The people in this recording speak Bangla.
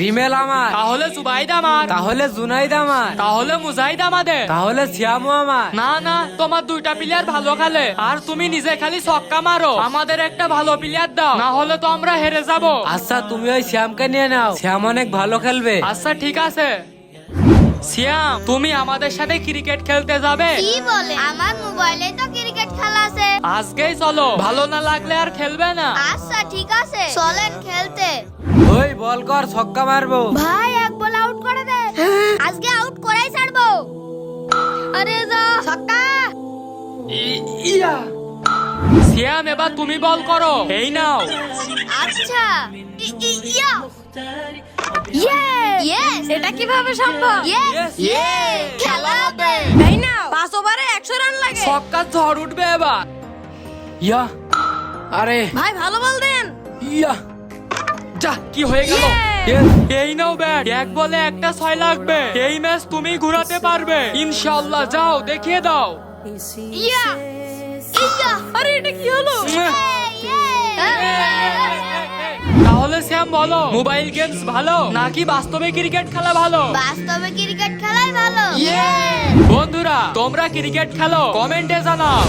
রিমেল আমার, তাহলে জুবাইদ আমার, তাহলে জুনাইদ আমার, তাহলে মুজাহিদ আমাদের, তাহলে সিয়ামু আমার। না না, তোমার দুইটা প্লেয়ার ভালো খেলে আর তুমি নিজে খালি ছক্কা মারো। আমাদের একটা ভালো প্লেয়ার দাও, না হলে তো আমরা হেরে যাব। আচ্ছা তুমি ওই শ্যামকে নিয়ে নাও, শ্যাম অনেক ভালো খেলবে। আচ্ছা ঠিক আছে। সিয়াম, তুমি আমাদের সাথে ক্রিকেট খেলতে যাবে? কি বলে? আমার মোবাইলে তো ক্রিকেট খেলা আছে। আজকেই চলো, ভালো না লাগলে আর খেলবে না। আচ্ছা ঠিক আছে, চলেন খেলতে। ওই বল কর, ছক্কা মারবো। ভাই এক বল আউট করে দে। আজকে আউট করাই ছাড়বো। আরে যা ছক্কা। ইয়া, সিয়াম, এবার তুমি বল করো। এই নাও। আচ্ছা ইয়া ইয়েস, এটা কিভাবে সম্ভব? Yes, ইয়েস, খেলা হবে। এই নাও, 5 ওভারে 100 রান লাগে। ছক্কার ঝড় উঠবে এবার। ইয়া, আরে ভাই ভালো বল দেন। ইয়া, যা, কি হয়ে গেল? Yes, এই নাও ব্যাট, এক বলে একটা 6 লাগবে। এই ম্যাচ তুমি ঘুরাতে পারবে ইনশাআল্লাহ। যাও, দেখিয়ে দাও। ইয়া ইয়া, আরে এটা কি হলো? তাহলে শ্যাম বলো, মোবাইল গেমস ভালো নাকি বাস্তবে ক্রিকেট খেলা ভালো? বাস্তবে ক্রিকেট খেলাই ভালো। বন্ধুরা, তোমরা ক্রিকেট খেলো, কমেন্টে জানাও।